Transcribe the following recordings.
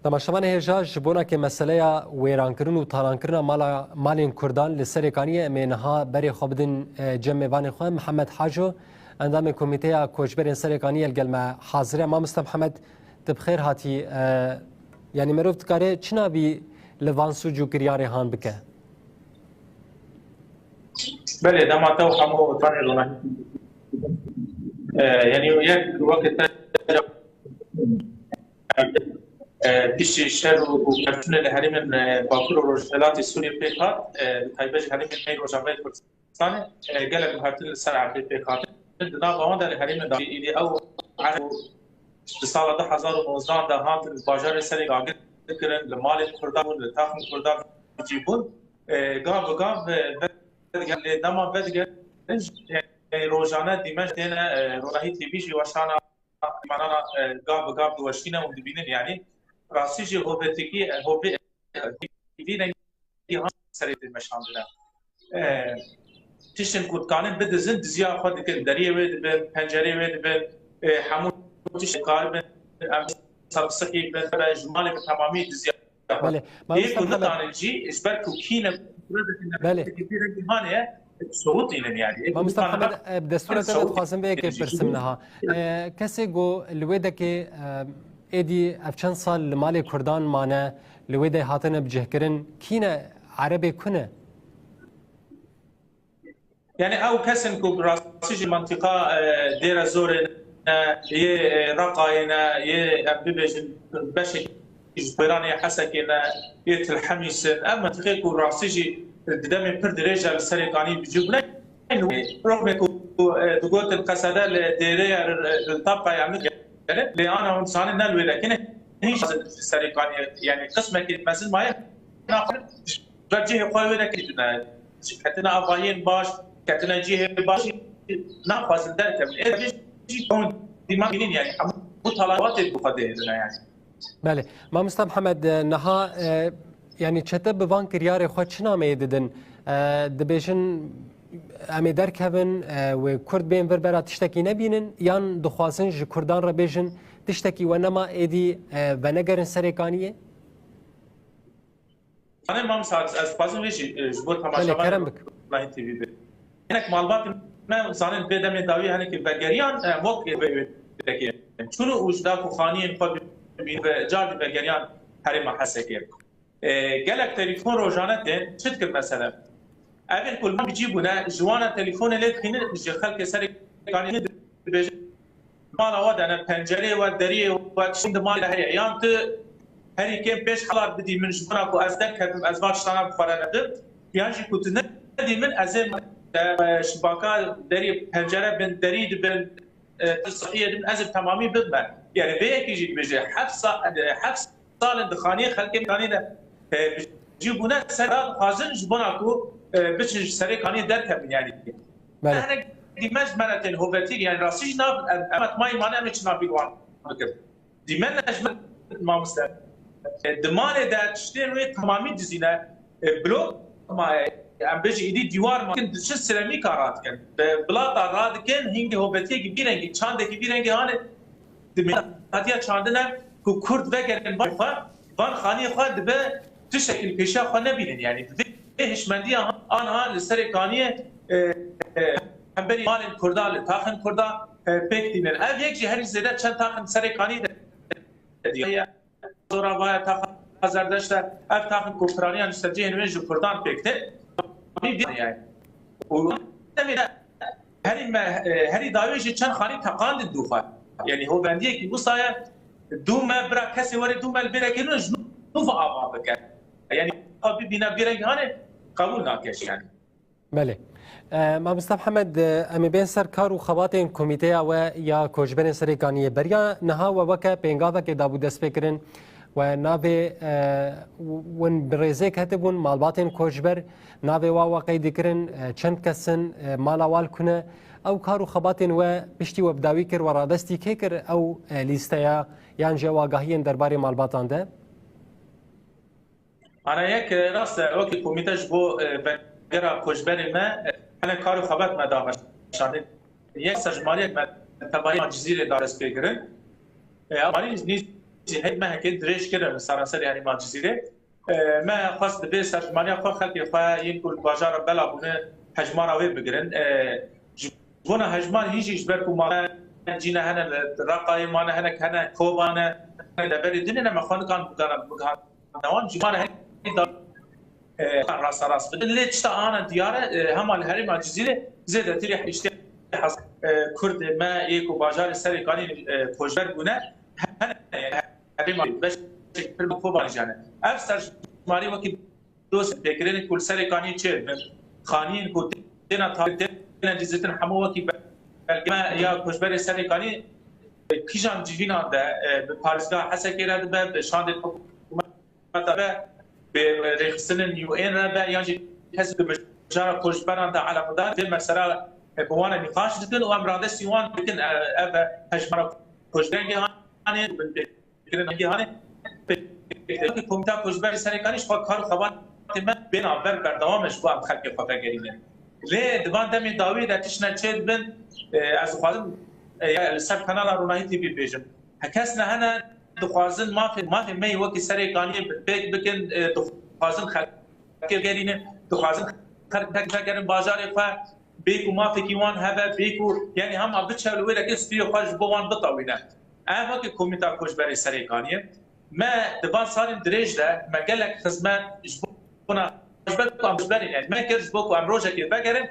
تماشامان هجا جبونا که مسئله ویرانکرین و تالانکرین مالین کردان لسرکانی منها بری خوابدن جمع خواه محمد حاجو اندام کمیته کوچبرین سرکانی الگلمه حاضره ما محمد تبخیر هاتی یعنی مروفت کاره چنا بی لوانسو جو گریاری هان بکه؟ بله دماغ و همه تانی رونایی یعنی یک وقت پیش شهر و کارتون الحریم باکور و روزفلات سوریه پیکات تایبج حریم میر و جامعه کردستان گله بهارتن سر عبد پیکات دنا باند الحریم داری ایدی او عرب سال 2019 دهات بازار سری گاگر کردن لمال کردان لطاقم کردان جیبون گام گام دما بدگر روزانه دیمش دین روحی تیویش وشانا مانا گام گام دوشینا و دبینن یعنی راستی هوبتکی هوبی دیدن هم سریت مشامله تشن کود کانن بدزن دزیا خود که دریه ود به پنجره ود به همون تش کار به سبسکی به جمال به تمامی دزیا بله یک نتانجی اسبر کوکینه بله كثير صوت يعني ما محمد دستور تنت خواستم به که برسمنها کسی گو لویده که ایدی افچند سال لمال کردان مانه لویده هاتن بجهکرن کینه عربی کنه يعني او كسن كو راسيج منطقه دير زور ي رقاينا ي ببجن بشك جبراني حسكنا يتلحميس اما تخيكو راسيج ددم پر درجه السرقاني بجبنا رغم كو دغوت القصده لديره الطبقه يعني اللي انا انسان نلوي لكن هي السرقاني يعني قسمه مثل ما ناخذ برجه قوي لك كتنا افاين باش كتنا جيه باش ناخذ ذلك من دماغ يعني مطالبات بقدر يعني بله ما محمد نها يعني چته بوان کریار خود چنا میدیدن دبیشن امی درکبن و کرد بین وربرا تشتکی نبینن یان دخوازن ج کردان را بیشن تشتکی و نما ایدی و نگرن سرکانیه انا ما مساعد از بازم ویش جبوت بله کرم بک لاین تی وی هناك معلومات ما زانن بدم داوی هناك بگریان موقع بکیه چون وجدات خانی خود به جاد بگریان حریم حسکه قالك تليفون روجانات شتك مثلا اول كل ما بيجيبونا جوانا تليفون اللي تخين خلك سري كان مالا ودا انا بنجري ودري وشند مال هي ايام هري كان بيش خلاص بدي من جوانا كو ازدك ازواج شتانا بفرنده يعني كنت ندي من ازم شباكا دري بنجره بن دريد بن الصحيه من ازم تمامي بدمه يعني بيك يجي بيجي حبس سال دخانيه خلك كاني جيبونا سر خازن جبناكو بتش سريكاني دركب يعني انا ديمج مرتين هوبتي يعني راسي جناب امت ماي مانا مش نابي وان ديمن نجم ما مستر دمان دا تشتري تمامي دزينا بلوك ما ام بيجي ايدي ديوار ما كنت شو سيراميك رات كان بلاطه راد كان هينج هوبتي كبيرنجي چاند كبيرنجي هانه دمن هاتيا چاندنا كو كرد وگرن وان خاني خد به تشكل بيشا خو نبينن يعني هشمندي انها لسركانيه همبري مال كردال تاخن كردا بيك دينن اف يك جهر زياده چند تاخن سركاني دي زورا با تاخن زردشت اف تاخن كفراني ان استجه من جو كردان بيكته يعني و هري داويش چند خاني تقاند الدوخه يعني هو بنديه كي وصايا دوما برا كسي وري دوما البرا كنو جنوب آبابك يعني قبل بنا برنجانه قبول ناكش يعني بله ما مصطفى محمد امی بین سر کار و خواتین کمیته و یا کوچبرین سرکانی بریا نها و وکا پنگاوا که دابو دست بکرن و ناوی ون برزه کتبون مالباتین کوچبر ناوی واقعی دکرن چند کسن مالوال کنه او کارو خواتین و پشتی و بداوی کر و رادستی که کر او لیستیا یان جواگاهی درباره مالباتان ده انا یک راست وقتی کمیته جو بگرا کوچبر ما انا کارو خبات ما دامش شاند یک سجمالی ما تبعی جزیره دارست بگیرن مالی نیز هي ما هيك دريش كده سراسر يعني ما جزيره ما خاص به سرمانيا خو خلقي خو ينقل بازار بلا بونه هجمارا وي بگرن جبونا هجمان هيجي جبركو ما جينا هنا الرقاي ما هنا هنا كوبانا دبر دنيا ما خان كان بغان نوان جمانا هنا راس راس بدل ليش تا انا دياره هم الهرم الجزيره زاد تريح اشتي كرد ما يكو بازار سرقاني كوجبر بونه هرم باش كوبانا جانا افسر ماري وقت دوست فكرين كل سرقاني تشير خانين کو دینا تا دینا جزتن همو وقتی بلکه یا کشبر سرکانی کیجان جیوینا ده به پارسگاه حسه کرده به شاند حکومت به رخصتن یو این را به یعنی حزب مجار کشبران ده على مدار ده مسألة بوانا نقاش دکن و امراض سیوان بکن اف هجمار کشبران گهانی بکرن گهانی که کمیته کشبر سرکانیش خود کار خوان من بنابر بردوامش با خلق خطا گرینه لی دوان دمی داوی در تشنه چید بن از خوازن سر کانال رونایی تی بی بیجم هکس نه هنه دخوازن ما فی می وکی سری کانی بیگ بکن دخوازن خلق گرینه دخوازن خلق گرین بازار فا بیکو ما فی کیوان هبه بیکو یعنی هم بچلوی لگه سپی خواج بوان بطاوینه اما که کمیتا خوش برای سری کانیه ما دوان سالین دریج ده ما گلک خزمان هنا جبتكم جبري يعني ما كرز بوكو ام روجا كي بقرن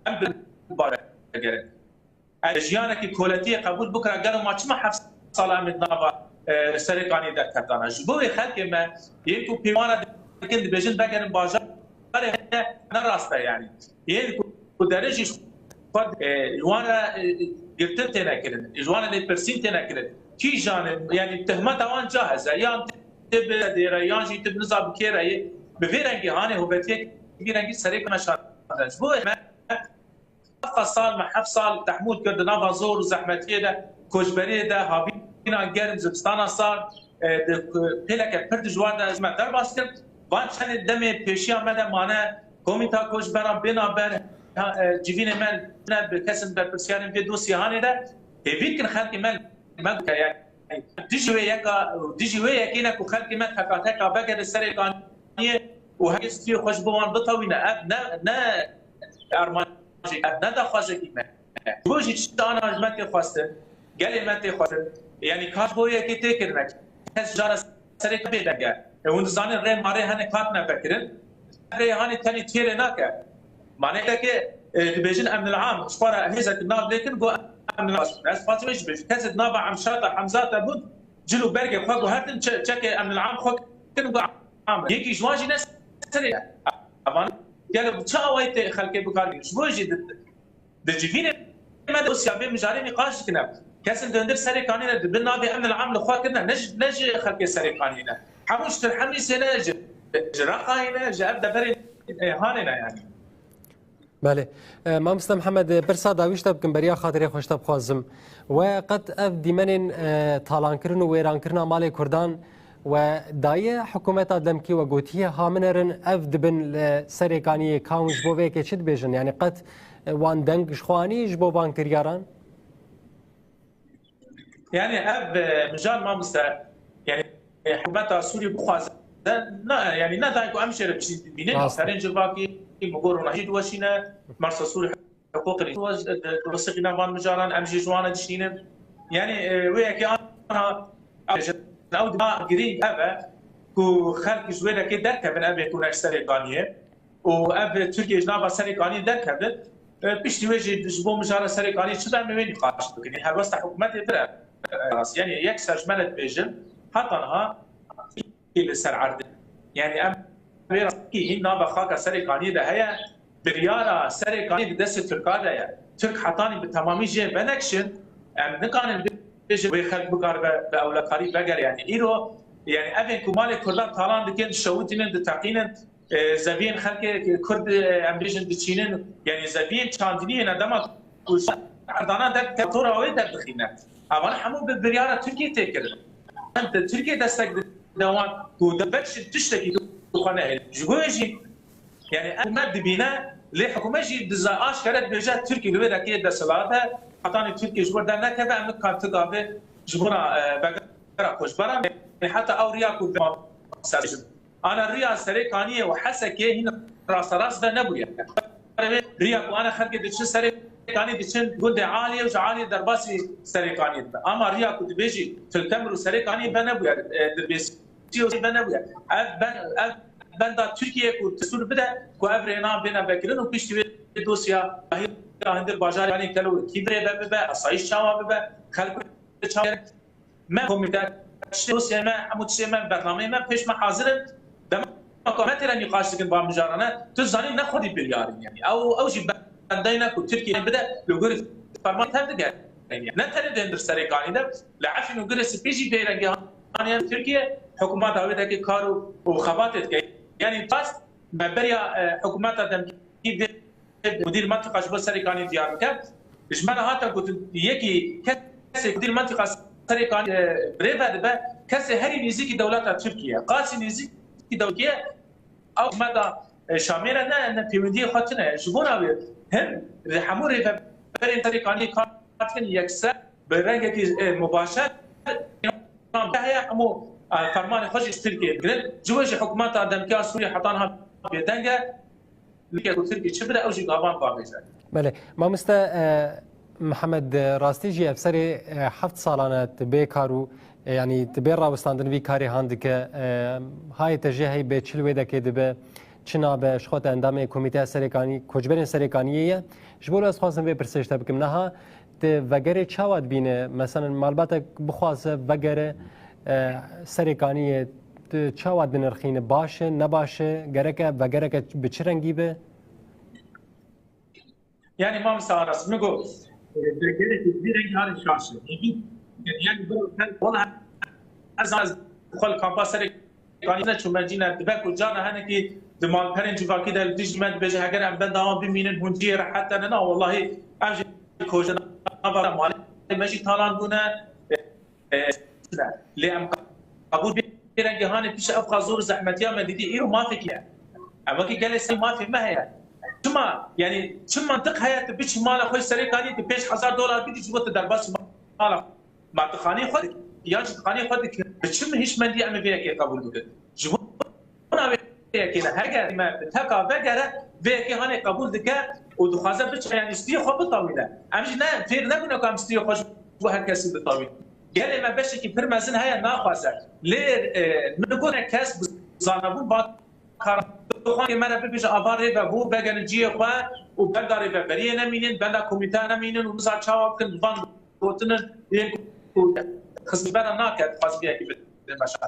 ام بقرن اجيانا كي كولاتيه قبول بكره قالوا ما تسمع حفص صلاه من نابا سرقاني ده كتانا جبوي خلق ما يكو بيوانا كند بيجن بقرن بازار انا راسته يعني يكو درجه جوانا قلت تنكرن جوانا اللي برسين تنكرن كي جانب يعني تهمه وان جاهزه يا تب ديريان جي تب نصاب كيراي بفيرنجي هاني هو بتيك فيرنجي سريك نشاط اسبوع ما صال مع حفصال تحمود كرد نافا زور وزحمتيه ده كوجبري ده هابينا جرم زبستانا صار بيلك برد جوان اسمع در باسكر وان شان دمي بيشيا مدا مانا كوميتا كوجبرا بينا بر جيفين مال بكسم برسيان في دوسي هاني ده بيكن خلق مال ما يعني ديجي ويا كينا كو خلق مال حكاتك بقى السرقان وهي استي خوش بوان بطوينا نا ارمانجي نا دا خوازكي ما بوجي تشتانا جمتي خواستن قال ما تي خواستن يعني كات بويا كي تكرنك كاس جارا سرك بيدغا وند زان ري ماري هن كات نا فكرن ري هاني تاني تيرناك معناته كي ديفيجن امن العام شفرا هيزه الناب لكن جو امن العام ناس فاطمه بيش كاس نابا عمشاطه حمزات بود جلو برقه خو هاتن تشك امن العام خو كن يجي جواجي ناس سريع اما قال بتشاويت خلك بكار جواجي دجيفين ما دوس يا مجاري نقاش كنا كاسن دندر سري قانون بالنا بامن العام لخوا كنا نج خلك سري قانون حموش ترحمي سنه جرقاينا جاب دبر هاننا يعني بله ما مستر محمد برسا داویش تب کن بریا خاطری خوش تب خوازم و قد اف دیمنن تالان کرن و ویران کرن مال کردان و دای حکومت دمکی و گوتیه هامنرن اف دبن سرکانی کاونج بوه که چید بیجن یعنی قد وان دنگ شخوانی جبو بان کریاران يعني اب مجال ما مستر يعني حكومه سوريا بخواز يعني نادايكو امشر بينه سرين جباكي مقور نهيد وشينا مرسى سوريا حقوق الوسقنا بان مجالان امشي جوانا دشينا يعني وياك انا نعود ما قريب ابا كو خلق جوينا كي دركب ابي يكون اكثر قانيه واب تركيا جناب سرقاني دركب بيش توجه جبو مجال سرقاني شو دائما وين نقاش يعني هالوسط حكومتي فرق يعني يكسر جملة بيجن حطناها في سر عرض يعني ام كي نابا خاكا سرقاني ده هي بريارة سرقاني بدست تركا ده ترك حطاني بالتمامي جي بنكشن ام نكان بيجي ويخلق بقار باولكاري بقر يعني ايرو يعني ابن كمال كردان طالان دكين شوتين دتاقين زبين خلق كرد امريكان دتشينن يعني زبين تشاندني ندما عردانا ده كتورا وين ده دخينا اما حمو بالبرياره تركيا تكر انت تركيا دستك دوان ودبتش تشتكي دخانه جوجي يعني المد بينا لحكومه دزاش كانت بجاه تركيا غير اكيد دسلاتها حطاني تركيا جبر ده نكبه ام كانت تقابه جبرا خوشبرم حتی او ریا کو انا ریا سرکانی و حسکه هنا راس ده نبوده ریا کو انا خلق دچ سرکانی دچن گند عالی و عالی درباسی سرکانی اما ریا کو دبیجی تلتمر سرکانی بنبوده دربیسی بنبوده بندا ترکیه کو تسور بده کو افرینا بنا بکرن و پیشتی دوسیا هندر بازار یعنی کلو کیبره به اسایش چاوا به خلق چاوا من کمیته دوسیا من هموتشی من برنامه من پیش من حاضرم دم حکومت را نقاش کن با مجارانه تو زنی نخودی بیارین یعنی او جی بندینا کو ترکیه بده لوگر فرمان تام ده یعنی نه تنه دندر سرکانی ده لعفن لوگر سپیجی بیرنگی یعنی ترکیه حکومت داوید که کارو و خباتت یعنی پس بریا حکومت دم مدير منطقه جبل سريكاني ديار كاب اجمالا هاتا قلت يكي كسي مدير منطقه سريكاني بريفا دبا كسي هري نيزيكي دولات تركيا قاسي نيزيكي دولتيه او مدى شاميرا نا بيوندي خاطنا جبونا هم رحمو ريفا برين سريكاني كاتن يكسر برنگه مباشر هي همو فرمان خوش تركيا قلت جوج حكومات دمكيا سوريا حطانها بيدنگه بله مامستا محمد راستی جی افسر 7 سالانه تبی کارو یعنی تبی راوستاندن وی کاری هند که های تجهی به چلوه دکه دبه چنا به شخوت اندام کمیته سرکانی کوچبرین سرکانیه جبول از خواستم به پرسش تبکم نه ت وگره چاواد بینه مثلا مالبات بخواسه وگره سرکانیه چاواد بنرخینه باشه نباشه گرکه و گرکه به چه رنگی به؟ یعنی ما مثلا راست میگو گرکه به رنگی هر شاشه یعنی والله از خال کامپاس سرکانی نه چون مجینه دبک و جان هنه که دمال پرنج واکی در دیجمنت بجه اگر ام بندام بمینن هونجی حتی نه والله امجی کوجنا بار مال مجی تالان بونه لام قبول رنگی هانی پیش افقا زور زحمتی ها من دیدی ایرو ما فکیه اما که گلسی ما فی مهیه شما یعنی چه منطق حیات بیچ مال خوش سرکانی که $5000 بیدی جوت در باس مال منطقانی خود یا خانی خود که چه هیچ مندی ام بیه که قبول بوده جوت انا بیه که هر ما تکا بگره بیه که هانی قبول دکه و دخوازه بچ یعنی استی خوب بتاویده امجی نه فیر نگونه که استی خوش و هر کسی بتاوید گله ما بشه که پر مزن های ناخواسته لیر نگونه کس زانبون با کار خان که من بپیش آواره و بو بگن جیه خواه و بلداری و بریه نمینین بلدا کمیته نمینین و بزار چاواب کن وان گوتنن یک خصبرا ناکد خواست بیا که بشه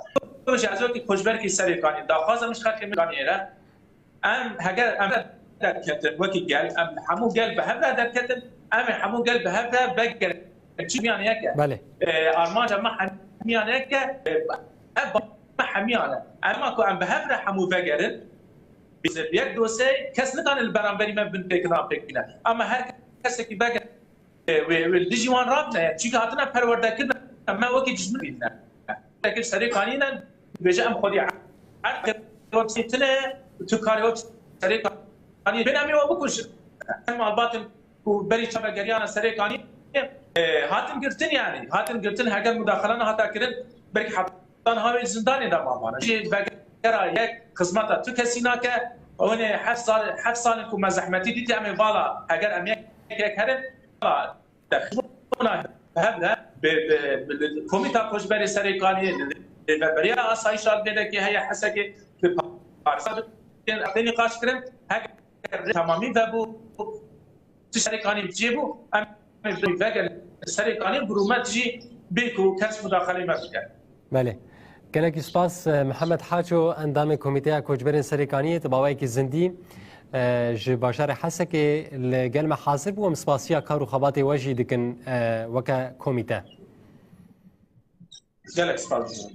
بشه از وقتی خوشبر که سرکانی داخوازم مش خرک میگانی ایره ام هگر ام در کتن وکی گل ام همو گل به هفته در کتن ام همو گل به هفته بگر چی میانه یکه بله آرمان جمع میانه یکه ما حمیانه اما که ام به هفته همو بگرن یک دوسته کس ندانه البرانبری من بن فکران فکرینه اما هر کسی که بگه و دیجیوان راب نه چی که هاتنا پرورده کردن ما وکی جسم بیدنه لیکن سرکانی نه بجه ام خودی عرق وقتیتنه تو کاریوت سرکانی بین امی و بکش مالبات بری چه بگریان سرکانی هاتن گرتن یعنی هاتن گرتن هگر مداخلان هاتا کردن بری حتان هاوی زندانی در مامانه چی بگره یک قسمتا تو کسی ناکه اون 7 سال که مزحمتی دیدی امی بالا اگر امی یک هرم دخلونا هذا بكوميتا خوشبري سريكاني بريا آسایش بده که هي حسكي في بارسا اعطيني نقاش كرم هكا تمامي بابو سريكاني بجيبو ام فاجر سريكاني برومات جي بيكو كاس مداخله ما بكر بله گلکی سپاس محمد حاجو اندام کمیته کوچبرین سرکانی تباوی کی زندی ج باشار حسک لگل محاصر بو سپاسیا کارو خبات وجی دکن وک کمیته گلک سپاس